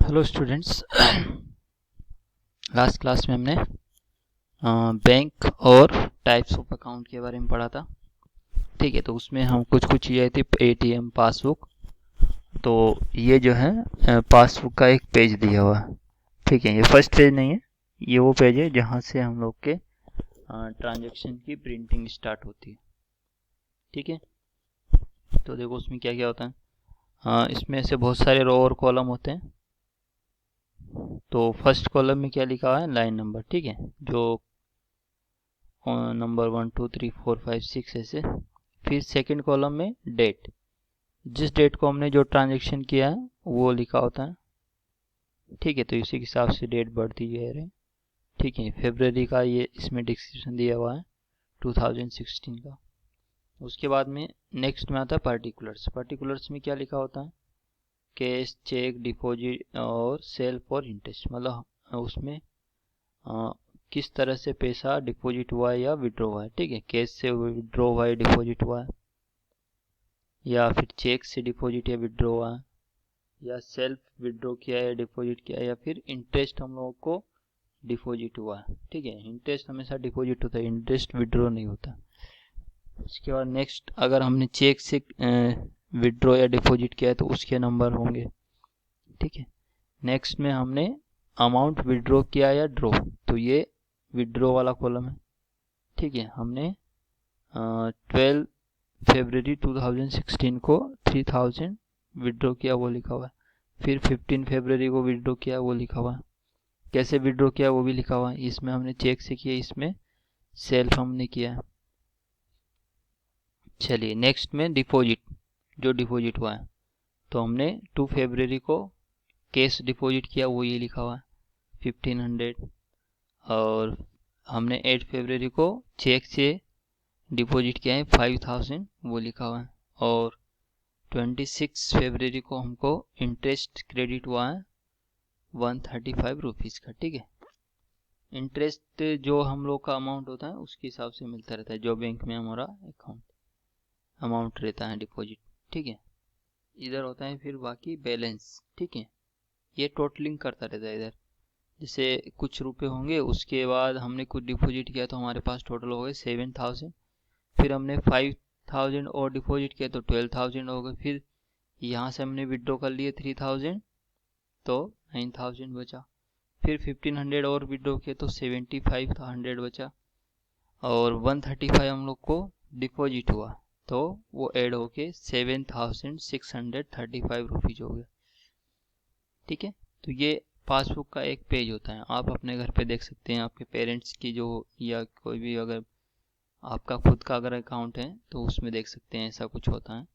Hello students. Last class में हमने bank और टाइप्स ऑफ अकाउंट के बारे में पढ़ा था। ठीक है, तो उसमें हम कुछ ये थी एटीएम पासबुक। तो ये जो है पासबुक का एक पेज दिया हुआ है। ठीक है, ये फर्स्ट पेज नहीं है, ये वो पेज है जहाँ से हम लोग के ट्रांजैक्शन की प्रिंटिंग स्टार्ट होती है। ठीक है, तो देखो उसमें क्या क्या होता है। इसमें से बहुत सारे रो और कॉलम होते हैं। तो फर्स्ट कॉलम में क्या लिखा हुआ है, लाइन नंबर। ठीक है, जो नंबर 1 2 3 4 5 6 ऐसे। फिर सेकंड कॉलम में डेट, जिस डेट को हमने जो ट्रांजैक्शन किया है वो लिखा होता है। ठीक है, तो इसी के हिसाब से डेट बढ़ती जा रही है। ठीक है, फरवरी का ये इसमें डिस्क्रिप्शन दिया हुआ है 2016 का। उसके बाद में नेक्स्ट में आता है पार्टिकुलर्स। पार्टिकुलर्स में क्या लिखा होता है, कैश, चेक, डिपॉजिट और सेल फॉर इंटरेस्ट। मतलब उसमें किस तरह से पैसा डिपॉजिट हुआ है या विड्रॉ हुआ है। ठीक है, कैश से विड्रॉ हुआ है, डिपॉजिट हुआ है, या फिर चेक से डिपॉजिट या विड्रॉ हुआ है, या सेल्फ विड्रॉ किया है, डिपॉजिट किया है, या फिर इंटरेस्ट हम लोगों को डिपॉजिट हुआ है। ठीक है, इंटरेस्ट हमेशा डिपॉजिट होता है, इंटरेस्ट विड्रॉ नहीं होता। उसके बाद नेक्स्ट, अगर हमने चेक से विड्रॉ या डिपॉजिट किया है तो उसके नंबर होंगे। ठीक है, नेक्स्ट में हमने अमाउंट विड्रॉ किया या ड्रॉ, तो ये विड्रॉ वाला कॉलम है। ठीक है, हमने 12 फरवरी 2016 को 3000 विड्रॉ किया, वो लिखा हुआ है। फिर 15 फरवरी को विड्रॉ किया, वो लिखा हुआ है। कैसे विड्रॉ किया वो भी लिखा हुआ है। इसमें हमने चेक से किया, इसमें सेल्फ हमने किया है। चलिए नेक्स्ट में डिपॉजिट, जो डिपॉजिट हुआ है, तो हमने 2 फरवरी को कैश डिपॉजिट किया, वो ये लिखा हुआ है 1500। और हमने 8 फरवरी को चेक से डिपॉजिट किया है 5000, वो लिखा हुआ है। और 26 फरवरी को हमको इंटरेस्ट क्रेडिट हुआ है 135 रुपीज़ का। ठीक है, इंटरेस्ट जो हम लोग का अमाउंट होता है उसके हिसाब से मिलता रहता है, जो बैंक में हमारा अकाउंट अमाउंट रहता है डिपॉजिट। ठीक है, इधर होता है फिर बाकी बैलेंस। ठीक है, ये टोटलिंग करता रहता है इधर। जैसे कुछ रुपए होंगे, उसके बाद हमने कुछ डिपॉजिट किया तो हमारे पास टोटल हो गए 7000। फिर हमने 5000 और डिपॉजिट किया तो 12000 हो गए। फिर यहाँ से हमने विड्रॉ कर लिए 3000, तो 9000 बचा। फिर 1500 और विड्रॉ किया तो 7500 बचा। और 135 हम लोग को डिपॉजिट हुआ, तो वो ऐड होके 7635 रुपीज हो गया। ठीक है, तो ये पासबुक का एक पेज होता है। आप अपने घर पे देख सकते हैं, आपके पेरेंट्स की जो, या कोई भी, अगर आपका खुद का अगर अकाउंट है तो उसमें देख सकते हैं ऐसा कुछ होता है।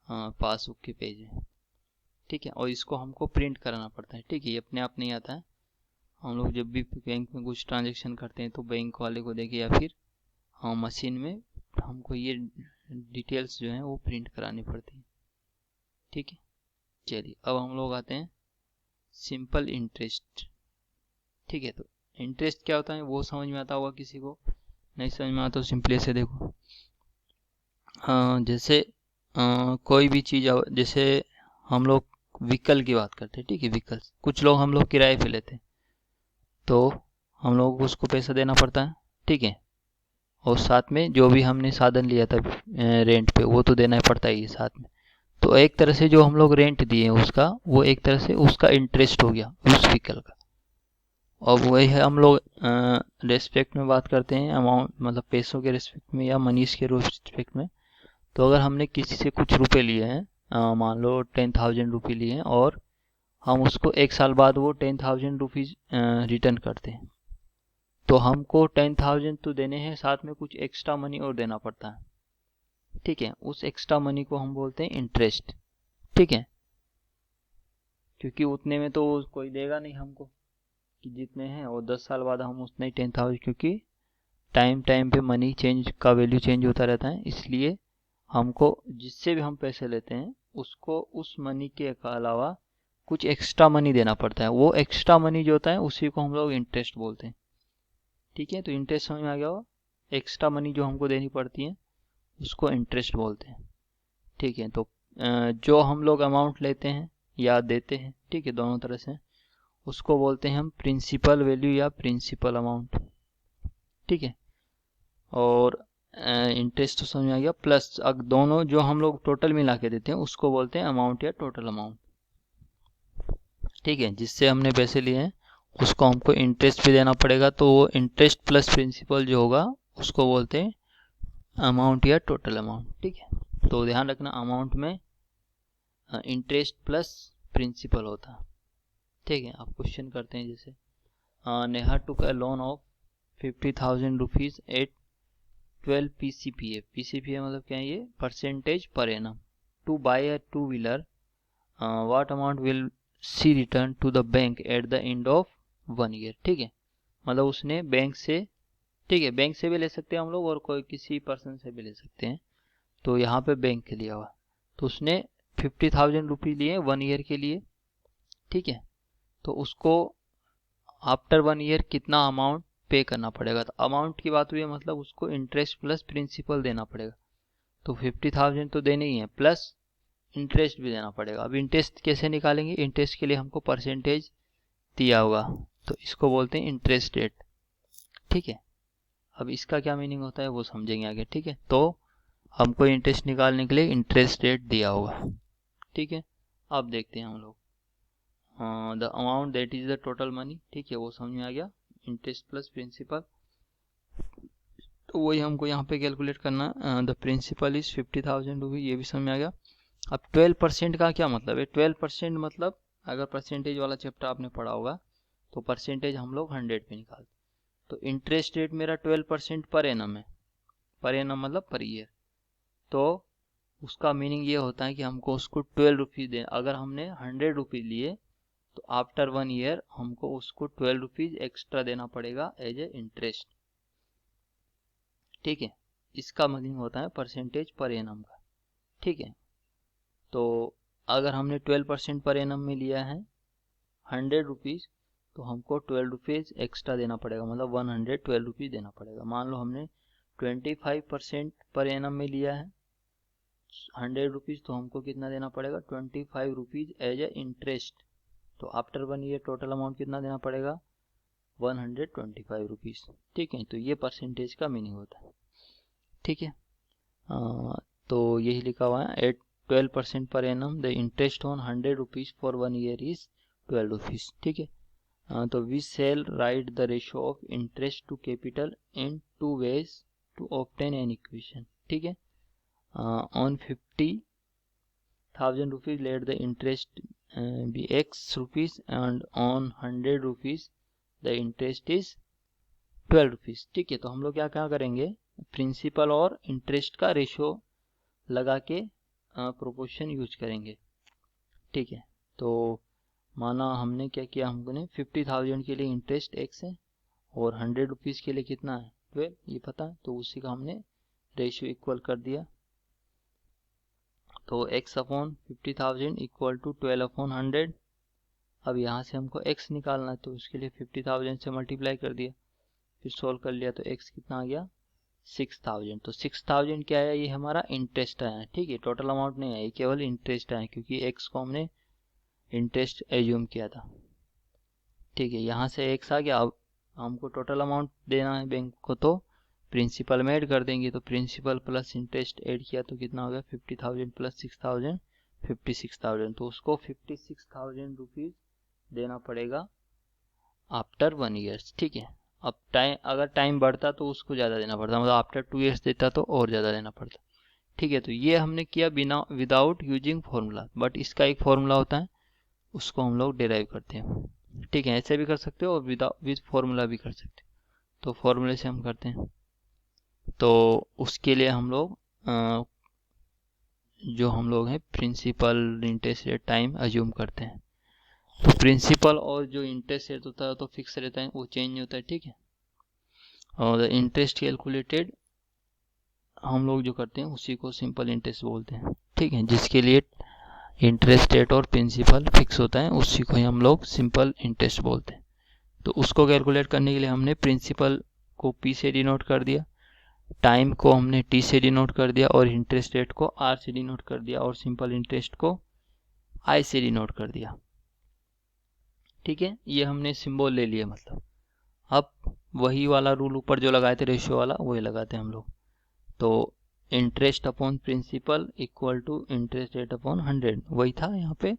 हाँ, पासबुक के पेज है। ठीक है, और इसको हमको प्रिंट कराना पड़ता है। ठीक है, ये अपने आप नहीं आता है। हम लोग जब भी बैंक में कुछ ट्रांजेक्शन करते हैं तो बैंक वाले को देके या फिर हाँ मशीन में हमको ये डिटेल्स जो है वो प्रिंट करानी पड़ती है। ठीक है, चलिए अब हम लोग आते हैं सिंपल इंटरेस्ट। ठीक है, तो इंटरेस्ट क्या होता है वो समझ में आता होगा किसी को, नहीं समझ में आता तो सिंपली से देखो। जैसे कोई भी चीज़, जैसे हम लोग व्हीकल की बात करते हैं। ठीक है, व्हीकल कुछ लोग हम लोग किराए पे लेते हैं, तो हम लोगों को उसको पैसा देना पड़ता है। ठीक है, और साथ में जो भी हमने साधन लिया था रेंट पे, वो तो देना ही पड़ता है साथ में। तो एक तरह से जो हम लोग रेंट दिए उसका, वो एक तरह से उसका इंटरेस्ट हो गया उस व्हीकल का। और वही है हम लोग रेस्पेक्ट में बात करते हैं, अमाउंट मतलब पैसों के रेस्पेक्ट में या मनीष के रेस्पेक्ट में। तो अगर हमने किसी से कुछ रुपए लिए हैं, मान लो 10,000 रुपये लिए हैं, और हम उसको 1 साल बाद वो 10,000 रुपीज़ रिटर्न करते हैं, तो हमको 10,000 तो देने हैं, साथ में कुछ एक्स्ट्रा मनी और देना पड़ता है। ठीक है, उस एक्स्ट्रा मनी को हम बोलते हैं इंटरेस्ट। ठीक है, क्योंकि उतने में तो कोई देगा नहीं हमको कि जितने हैं, और 10 साल बाद हम उतने ही 10,000, क्योंकि टाइम टाइम पे मनी चेंज का वैल्यू चेंज होता रहता है, इसलिए हमको जिससे भी हम पैसे लेते हैं उसको उस मनी के अलावा कुछ एक्स्ट्रा मनी देना पड़ता है। वो एक्स्ट्रा मनी जो होता है उसी को हम लोग इंटरेस्ट बोलते हैं। ठीक है, तो इंटरेस्ट समझ में आ गया हो, एक्स्ट्रा मनी जो हमको देनी पड़ती है उसको इंटरेस्ट बोलते हैं। ठीक है, तो जो हम लोग अमाउंट लेते हैं या देते हैं, ठीक है, दोनों तरह से, उसको बोलते हैं हम प्रिंसिपल वैल्यू या प्रिंसिपल अमाउंट, ठीक है। और इंटरेस्ट तो समझ में आ गया, प्लस अगर दोनों जो हम लोग टोटल मिला के देते हैं उसको बोलते हैं अमाउंट या टोटल अमाउंट, ठीक है। जिससे हमने पैसे लिए हैं उसको हमको इंटरेस्ट भी देना पड़ेगा, तो वो इंटरेस्ट प्लस प्रिंसिपल जो होगा उसको बोलते हैं अमाउंट या टोटल अमाउंट, ठीक है। तो ध्यान रखना, अमाउंट में इंटरेस्ट प्लस प्रिंसिपल होता है, ठीक है। आप क्वेश्चन करते हैं जैसे Neha took a loan of 50,000 rupees at 12 PCPA। PCPA मतलब क्या है, ये percentage per annum, to buy a two wheeler, what amount will she return to the bank at the end of 1 year, ठीक है। मतलब उसने बैंक से, ठीक है, बैंक से भी ले सकते हैं हम लोग और कोई किसी पर्सन से भी ले सकते हैं, तो यहाँ पे बैंक के लिया हुआ, तो उसने 50,000 रुपये लिए 1 ईयर के लिए, ठीक है। तो उसको आफ्टर 1 ईयर कितना अमाउंट पे करना पड़ेगा, तो अमाउंट की बात हुई है, मतलब उसको इंटरेस्ट प्लस प्रिंसिपल देना पड़ेगा, तो 50,000 तो देने ही है, प्लस इंटरेस्ट भी देना पड़ेगा। अब इंटरेस्ट कैसे निकालेंगे, इंटरेस्ट के लिए हमको परसेंटेज दिया होगा, तो इसको बोलते हैं इंटरेस्ट रेट, ठीक है। अब इसका क्या मीनिंग होता है वो समझेंगे आगे, ठीक है। तो हमको इंटरेस्ट निकालने के लिए इंटरेस्ट रेट दिया होगा, ठीक है। अब देखते हैं हम लोग the amount that is the total money, ठीक है, वो समझ में आ गया, इंटरेस्ट प्लस प्रिंसिपल, तो वही हमको यहाँ पे कैलकुलेट करना। द प्रिंसिपल इज 50,000 रुपये, ये भी समझ में आ गया। अब 12% का क्या मतलब है, 12% मतलब अगर परसेंटेज वाला चैप्टर आपने पढ़ा होगा तो परसेंटेज हम लोग 100 पे निकालते, तो इंटरेस्ट रेट मेरा 12% पर एनम है, पर एनम मतलब पर ईयर, तो उसका मीनिंग ये होता है कि हमको उसको 12 रुपीज़ दें, अगर हमने 100 रुपीज़ लिए तो आफ्टर 1 ईयर हमको उसको 12 रुपीज़ एक्स्ट्रा देना पड़ेगा एज ए इंटरेस्ट, ठीक है। इसका मीनिंग होता है परसेंटेज पर एनम का, ठीक है। तो अगर हमने 12% पर एनम में लिया है 100 रुपीज़, तो हमको 12 रुपीज़ एक्स्ट्रा देना पड़ेगा, मतलब 112 रुपीज़ देना पड़ेगा। मान लो हमने 25% पर एनम में लिया है 100 रुपीज़, तो हमको कितना देना पड़ेगा 25 रुपीज़ एज ए इंटरेस्ट, तो आफ्टर 1 ईयर टोटल अमाउंट कितना देना पड़ेगा 125 रुपीज़, ठीक है। तो ये परसेंटेज का मीनिंग होता है, ठीक है। तो यही लिखा हुआ है, एट 12% पर annum the interest on 100 rupees for 1 year is 12 rupees, ठीक है। तो we shall write the ratio of interest to capital in 2 ways to obtain an equation, ठीक है। On 50,000 rupees let the interest be x rupees and on 100 rupees the interest is 12 rupees, ठीक है। तो हम लोग क्या क्या करेंगे, प्रिंसिपल और इंटरेस्ट का रेशियो लगा के प्रोपोर्शन यूज करेंगे, ठीक है। तो माना हमने क्या किया, हमने 50,000 के लिए इंटरेस्ट x है और 100 रुपीज़ के लिए कितना है 12, ये पता है, तो उसी का हमने रेशियो इक्वल कर दिया, तो x upon 50,000 equal to 12 upon 100। अब यहाँ से हमको x निकालना है, तो उसके लिए 50,000 से मल्टीप्लाई कर दिया, फिर सोल्व कर लिया, तो x कितना आ गया 6,000। तो 6,000 क्या है, ये हमारा इंटरेस्ट आया है, ठीक है, टोटल अमाउंट नहीं है, ये केवल इंटरेस्ट आया क्योंकि x को हमने इंटरेस्ट एज्यूम किया था, ठीक है। यहाँ से x आ गया, अब हमको टोटल अमाउंट देना है बैंक को, तो प्रिंसिपल में ऐड कर देंगे, तो प्रिंसिपल प्लस इंटरेस्ट ऐड किया तो कितना हो गया 50,000 प्लस 6,000 56,000, तो उसको 56,000 रुपीज़ देना पड़ेगा आफ्टर 1 ईयर्स, ठीक है। अब टाइम, अगर टाइम बढ़ता तो उसको ज़्यादा देना पड़ता, मतलब आफ्टर 2 ईयर्स देता तो और ज़्यादा देना पड़ता, ठीक है। तो ये हमने किया बिना विदाउट यूजिंग फॉर्मूला, बट इसका एक फॉर्मूला होता है उसको हम लोग डिराइव करते हैं, ठीक है। ऐसे भी कर सकते हो और विद फॉर्मूला भी कर सकते हो, तो फॉर्मूले से हम करते हैं। तो उसके लिए हम लोग जो हम लोग हैं principal interest rate time assume करते हैं, तो प्रिंसिपल और जो इंटरेस्ट रेट होता है तो फिक्स रहता है, वो चेंज नहीं होता है, ठीक है। और इंटरेस्ट कैलकुलेटेड हम लोग जो करते हैं उसी को सिंपल इंटरेस्ट बोलते हैं, ठीक है। जिसके लिए इंटरेस्ट रेट और प्रिंसिपल फिक्स होता है उसी को ही हम लोग सिंपल इंटरेस्ट बोलते हैं। तो उसको कैलकुलेट करने के लिए हमने प्रिंसिपल को P से डिनोट कर दिया, टाइम को हमने T से डिनोट कर दिया और इंटरेस्ट रेट को R से डिनोट कर दिया, और सिंपल इंटरेस्ट को आई से डिनोट कर दिया। ठीक है, ये हमने सिंबल ले लिया। मतलब अब वही वाला रूल ऊपर जो लगाए थे रेशियो वाला, वही लगाते हैं हम लोग। तो interest upon principal equal to interest rate upon 100, वही था यहाँ पे।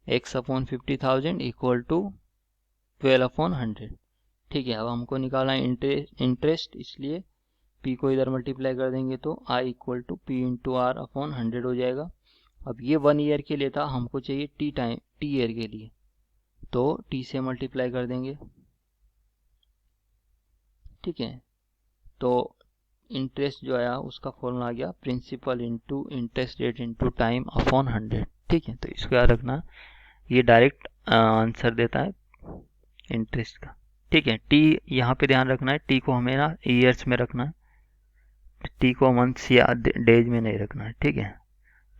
x upon 50,000 equal to 12 upon 100। ठीक है, अब हमको निकालना है इंटरेस्ट, इसलिए p को इधर मल्टीप्लाई कर देंगे तो i equal to p into R upon 100 हो जाएगा। अब ये 1 ईयर के लिए था, हमको चाहिए t ईयर के लिए, तो t से मल्टीप्लाई कर देंगे। ठीक है, तो इंटरेस्ट जो आया उसका फॉर्मूला आ गया principal into interest rate into time upon 100। ठीक है, तो इसको याद रखना, ये डायरेक्ट आंसर देता है इंटरेस्ट का। ठीक है, टी यहाँ पे ध्यान रखना है, टी को हमें ना ईयर्स में रखना है, टी को मंथ्स या डेज में नहीं रखना है। ठीक है,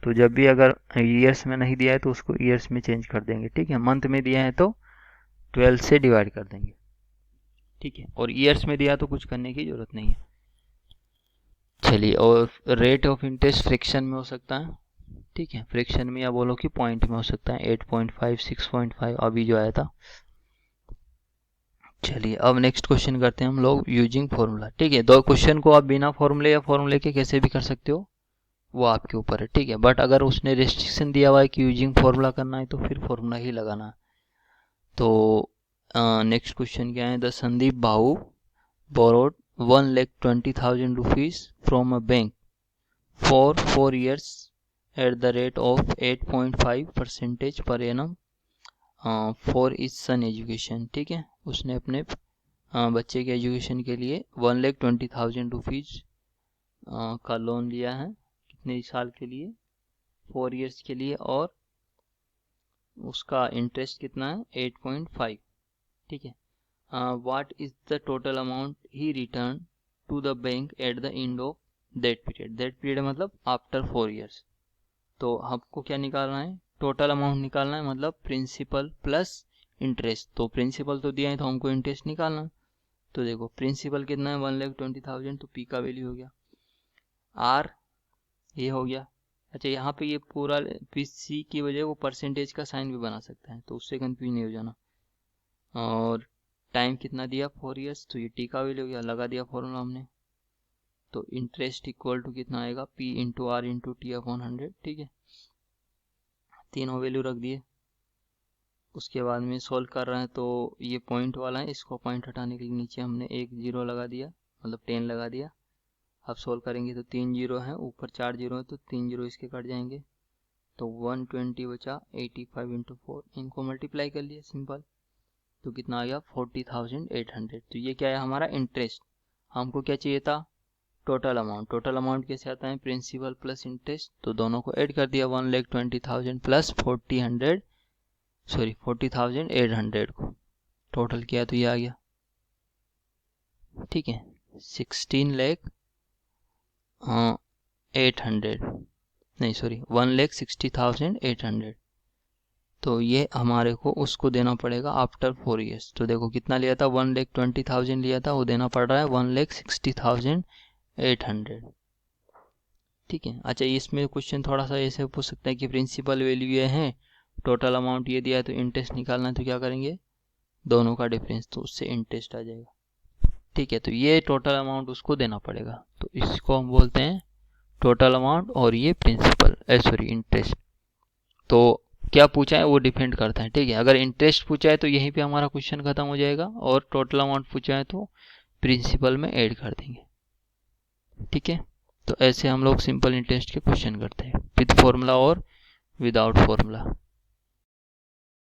तो जब भी अगर ईयर्स में नहीं दिया है तो उसको ईयर्स में चेंज कर देंगे। ठीक है, मंथ में दिया है तो 12 से डिवाइड कर देंगे। ठीक है, और ईयर्स में दिया तो कुछ करने की जरूरत नहीं है। चलिए, और रेट ऑफ इंटरेस्ट फ्रैक्शन में हो सकता है। ठीक है, फ्रैक्शन में या बोलो कि पॉइंट में हो सकता है। 8.5, 6.5 अभी जो आया था। चलिए, अब नेक्स्ट क्वेश्चन करते हैं हम लोग यूजिंग फॉर्मूला। ठीक है, दो क्वेश्चन को आप बिना फॉर्मूले या फॉर्मूले के कैसे भी कर सकते हो, वो आपके ऊपर है। ठीक है, बट अगर उसने रेस्ट्रिक्शन दिया हुआ है कि यूजिंग फॉर्मूला करना है तो फिर फॉर्मूला ही लगाना है। तो नेक्स्ट क्वेश्चन क्या है, द संदीप भाऊ borrowed 1,20,000 rupees from a bank for 4 years at the rate of 8.5% per annum for his son education। ठीक है, उसने अपने बच्चे के एजुकेशन के लिए 1,20,000 rupees का लोन लिया है। कितने साल के लिए, 4 years के लिए, और उसका इंटरेस्ट कितना है, 8.5। ठीक है, what is the total amount he returned to the bank at the end of that period। that period मतलब after 4 years। तो हमको क्या निकालना है, टोटल अमाउंट निकालना है, मतलब प्रिंसिपल प्लस इंटरेस्ट। तो प्रिंसिपल तो दिया है तो हमको इंटरेस्ट निकालना है। तो देखो प्रिंसिपल कितना है, 1,20,000, तो पी का वैल्यू हो गया, आर ये हो गया। अच्छा, यहाँ पे ये पूरा सी की वजह वो परसेंटेज का साइन भी बना सकता है, तो उससे कंफ्यूज नहीं हो जाना। और टाइम कितना दिया, 4 years, तो ये टी का वैल्यू हो गया, लगा दिया फॉर्मूला हमने। तो इंटरेस्ट इक्वल टू कितना आएगा, P into R into T upon 100। ठीक है, तीनों वैल्यू रख दिए। उसके बाद में सॉल्व कर रहे हैं तो ये पॉइंट वाला है, इसको पॉइंट हटाने के लिए नीचे हमने एक जीरो लगा दिया, मतलब 10 लगा दिया। अब सॉल्व करेंगे तो 3 जीरो है, ऊपर 4 जीरो है, तो 3 जीरो इसके कट जाएंगे, तो 120 बचा। 85 इंटू 4, इनको मल्टीप्लाई कर लिया सिंपल, तो कितना आ गया, 40,800। तो ये क्या है हमारा इंटरेस्ट। हमको क्या चाहिए था, टोटल अमाउंट। टोटल अमाउंट कैसे आता है, प्रिंसिपल प्लस इंटरेस्ट, तो दोनों को ऐड कर दिया, 1,20,000 प्लस 40,800 को टोटल किया तो ये आ गया। ठीक है, 1,60,800। तो ये हमारे को उसको देना पड़ेगा आफ्टर 4 years। तो देखो कितना लिया था, 1,20,000 लिया था, वो देना पड़ रहा है 1,60,800। ठीक है, अच्छा इसमें क्वेश्चन थोड़ा सा ऐसे पूछ सकता है कि प्रिंसिपल वैल्यू ये है, टोटल अमाउंट ये दिया है, तो इंटरेस्ट निकालना है, तो क्या करेंगे, दोनों का डिफरेंस, तो उससे इंटरेस्ट आ जाएगा। ठीक है, तो ये टोटल अमाउंट उसको देना पड़ेगा, तो इसको हम बोलते हैं टोटल अमाउंट, और ये प्रिंसिपल सॉरी इंटरेस्ट। तो क्या पूछा है वो डिपेंड करता है। ठीक है, अगर इंटरेस्ट पूछा है तो यहीं पे हमारा क्वेश्चन खत्म हो जाएगा, और टोटल अमाउंट पूछा है तो प्रिंसिपल में ऐड कर देंगे। ठीक है, तो ऐसे हम लोग सिंपल इंटरेस्ट के क्वेश्चन करते हैं, विद फॉर्मूला और विदाउट फॉर्मूला।